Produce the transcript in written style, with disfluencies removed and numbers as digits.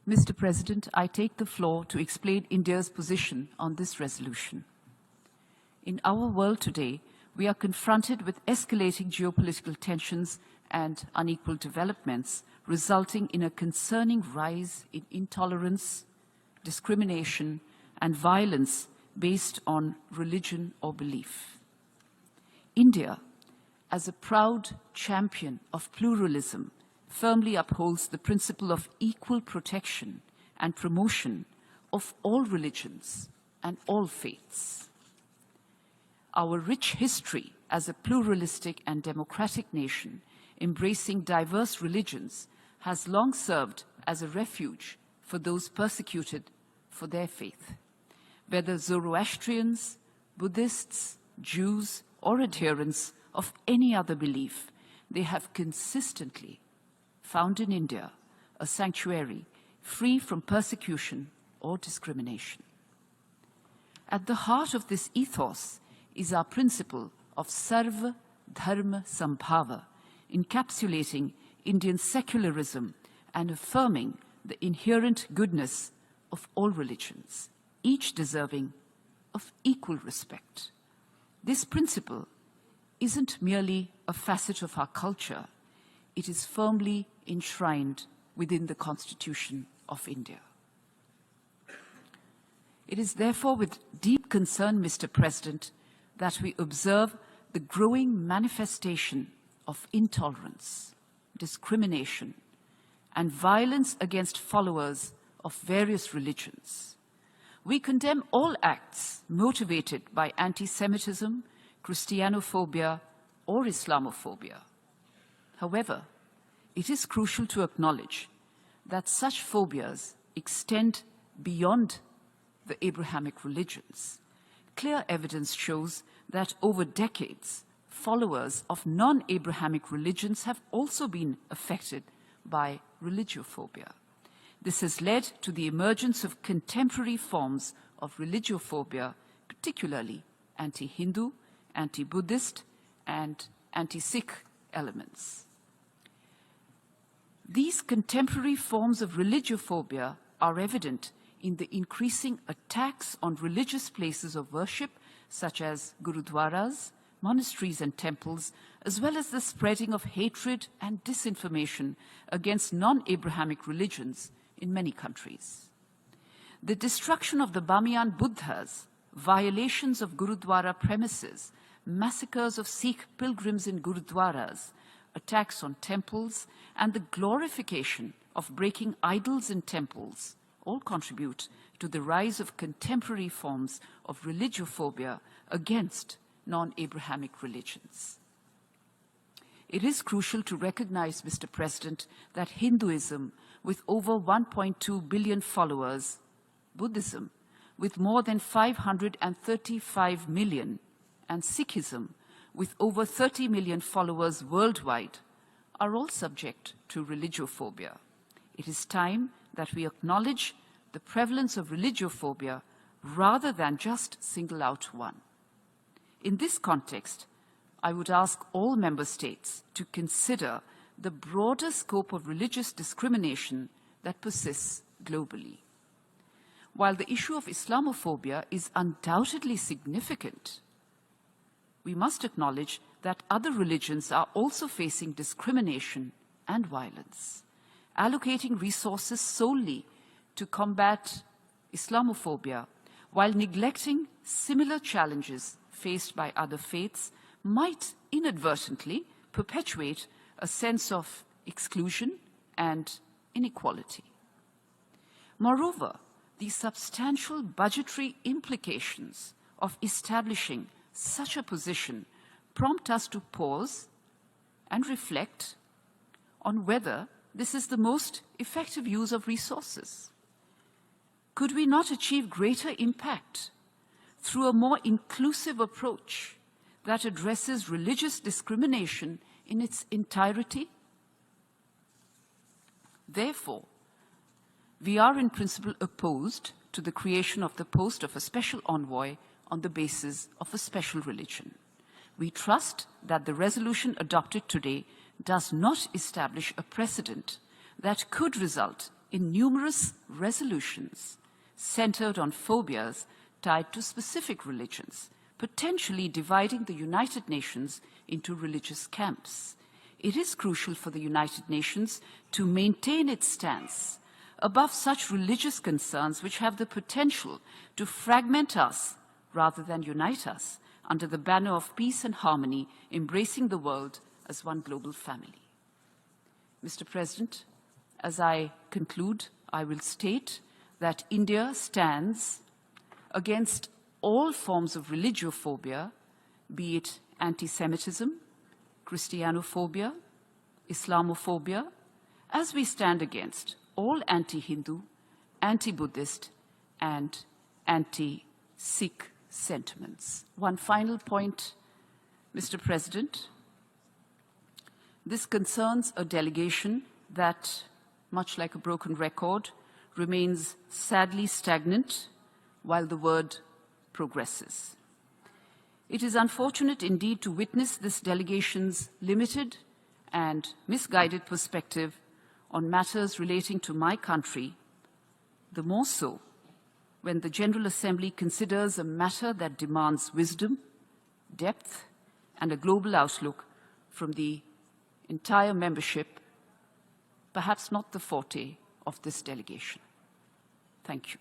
Mr. President, I take the floor to explain India's position on this resolution. In our world today, we are confronted with escalating geopolitical tensions and unequal developments, resulting in a concerning rise in intolerance, discrimination, and violence based on religion or belief. India, as a proud champion of pluralism, firmly upholds the principle of equal protection and promotion of all religions and all faiths. Our rich history as a pluralistic and democratic nation, embracing diverse religions, has long served as a refuge for those persecuted for their faith. Whether Zoroastrians, Buddhists, Jews, or adherents of any other belief, they have consistently found in India a sanctuary free from persecution or discrimination. At the heart of this ethos is our principle of Sarva Dharma Sambhava, encapsulating Indian secularism and affirming the inherent goodness of all religions, each deserving of equal respect. This principle isn't merely a facet of our culture, it is firmly enshrined within the Constitution of India. It is therefore with deep concern, Mr. President, that we observe the growing manifestation of intolerance, discrimination, and violence against followers of various religions. We condemn all acts motivated by anti-Semitism, Christianophobia, or Islamophobia. However, it is crucial to acknowledge that such phobias extend beyond the Abrahamic religions. Clear evidence shows that over decades, followers of non-Abrahamic religions have also been affected by religiophobia. This has led to the emergence of contemporary forms of religiophobia, particularly anti-Hindu, anti-Buddhist, and anti-Sikh elements. These contemporary forms of religiophobia are evident in the increasing attacks on religious places of worship, such as Gurudwaras, monasteries and temples, as well as the spreading of hatred and disinformation against non-Abrahamic religions in many countries. The destruction of the Bamiyan Buddhas, violations of Gurudwara premises, massacres of Sikh pilgrims in Gurudwaras, attacks on temples, and the glorification of breaking idols in temples all contribute to the rise of contemporary forms of religiophobia against non-Abrahamic religions. It is crucial to recognize, Mr. President, that Hinduism, with over 1.2 billion followers, Buddhism, with more than 535 million, and Sikhism, with over 30 million followers worldwide, are all subject to religiophobia. It is time that we acknowledge the prevalence of religiophobia rather than just single out one. In this context, I would ask all member states to consider the broader scope of religious discrimination that persists globally. While the issue of Islamophobia is undoubtedly significant, we must acknowledge that other religions are also facing discrimination and violence. Allocating resources solely to combat Islamophobia while neglecting similar challenges faced by other faiths might inadvertently perpetuate a sense of exclusion and inequality. Moreover, the substantial budgetary implications of establishing such a position prompt us to pause and reflect on whether this is the most effective use of resources. Could we not achieve greater impact through a more inclusive approach that addresses religious discrimination in its entirety? Therefore, we are in principle opposed to the creation of the post of a special envoy on the basis of a special religion. We trust that the resolution adopted today does not establish a precedent that could result in numerous resolutions centered on phobias tied to specific religions, potentially dividing the United Nations into religious camps. It is crucial for the United Nations to maintain its stance above such religious concerns which have the potential to fragment us rather than unite us under the banner of peace and harmony, embracing the world as one global family. Mr. President, as I conclude, I will state that India stands against all forms of religiophobia, be it anti-Semitism, Christianophobia, Islamophobia, as we stand against all anti-Hindu, anti-Buddhist, and anti-Sikh sentiments. One final point, Mr. President. This concerns a delegation that, much like a broken record, remains sadly stagnant while the word progresses. It is unfortunate indeed to witness this delegation's limited and misguided perspective on matters relating to my country, the more so when the General Assembly considers a matter that demands wisdom, depth, and a global outlook from the entire membership, perhaps not the forte of this delegation. Thank you.